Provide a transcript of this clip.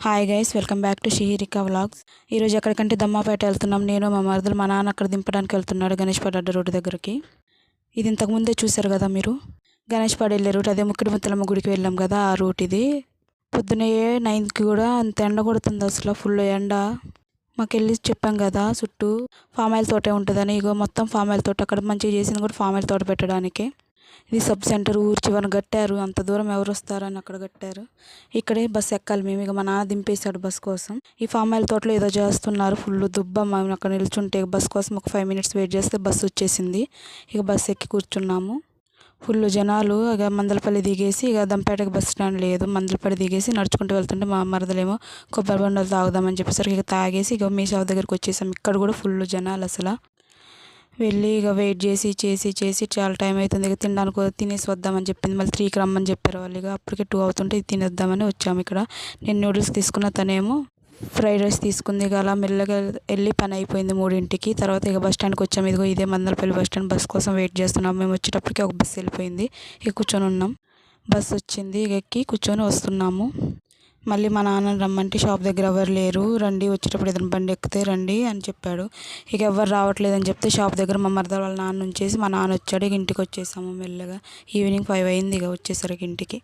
Hi guys, welcome back to Shihirika vlogs. ఈరోజు ఎక్కడికంటే దమ్మాపేట వెళ్తున్నాం. నేను మా మరదలు, మా నాన్న అక్కడ దింపడానికి వెళ్తున్నాడు గణేష్ పాడ్ అడ్డ రోడ్డు దగ్గరికి. ఇది ఇంతకుముందే చూశారు కదా మీరు. గణేష్ పాడ్ వెళ్ళే రూట్ అదే, ముక్కిడి ముత్తలమ్మ గుడికి వెళ్ళాం కదా ఆ రూట్ ఇది. పొద్దునే 9కి కూడా అంత ఎండ కొడుతుంది, అసలు ఫుల్ ఎండ. మాకెళ్ళి చెప్పాం కదా చుట్టూ ఫామ్ ఆయిల్ తోటే ఉంటుందని. ఇగో మొత్తం ఫామ్ ఆయిల్ తోట, అక్కడ మంచిగా చేసింది కూడా ఫామ్ ఆయిల్ తోట పెట్టడానికి. ఇది సబ్ సెంటర్ ఊరి చివరన కట్టారు. అంత దూరం ఎవరు వస్తారని అక్కడ కట్టారు. ఇక్కడే బస్సు ఎక్కాలి మేము. ఇక మా నాన్న దింపేశాడు బస్ కోసం. ఈ ఫామ్ ఆయిల్ తోటలో ఏదో చేస్తున్నారు, ఫుల్ దుబ్బ. మేము అక్కడ నిల్చుంటే బస్ కోసం ఒక 5 minutes వెయిట్ చేస్తే బస్సు వచ్చేసింది. ఇక బస్సు ఎక్కి కూర్చున్నాము. ఫుల్ జనాలు. ఇక మందలపల్లి దిగేసి, ఇక దంపేటకి బస్ స్టాండ్ లేదు, మందలపల్లి దిగేసి నడుచుకుంటూ వెళ్తుంటే మా మరదలేమో కొబ్బరి బొండాలు తాగుదామని చెప్పేసరికి ఇక తాగేసి ఇక మీ షాప్ దగ్గరికి వచ్చేసాం. ఇక్కడ కూడా ఫుల్ జనాలు అసలు. వెళ్ళి ఇక వెయిట్ చేసి చాలా టైం అవుతుంది. ఇక తినడానికి తినేసి వద్దామని చెప్పింది. మళ్ళీ 3కి రమ్మని చెప్పారు వాళ్ళు. ఇక అప్పటికే 2 అవుతుంటే ఇది తినేద్దామని వచ్చాము. ఇక్కడ నేను నూడిల్స్ తీసుకున్న, తనేమో ఫ్రైడ్ రైస్ తీసుకుంది. ఇక అలా మెల్లగా వెళ్ళి పని అయిపోయింది 3కి. తర్వాత ఇక బస్ స్టాండ్కి వచ్చాము. ఇదిగో ఇదే మందలపల్లి బస్ స్టాండ్. బస్ కోసం వెయిట్ చేస్తున్నాం. మేము వచ్చేటప్పటికి ఒక బస్సు వెళ్ళిపోయింది. ఇక కూర్చొని ఉన్నాం. బస్సు వచ్చింది, ఇక ఎక్కి కూర్చొని వస్తున్నాము. మళ్ళీ మా నాన్న రమ్మంటే షాప్ దగ్గర ఎవరు లేరు, రండి వచ్చేటప్పుడు ఏదైనా బండి ఎక్కితే రండి అని చెప్పాడు. ఇక ఎవరు రావట్లేదని చెప్తే షాప్ దగ్గర మా మరదల వాళ్ళ నాన్న ఉంచేసి మా నాన్న వచ్చాడు. ఇక ఇంటికి వచ్చేసాము మెల్లగా. ఈవినింగ్ 5 అయింది ఇక వచ్చేసరికి ఇంటికి.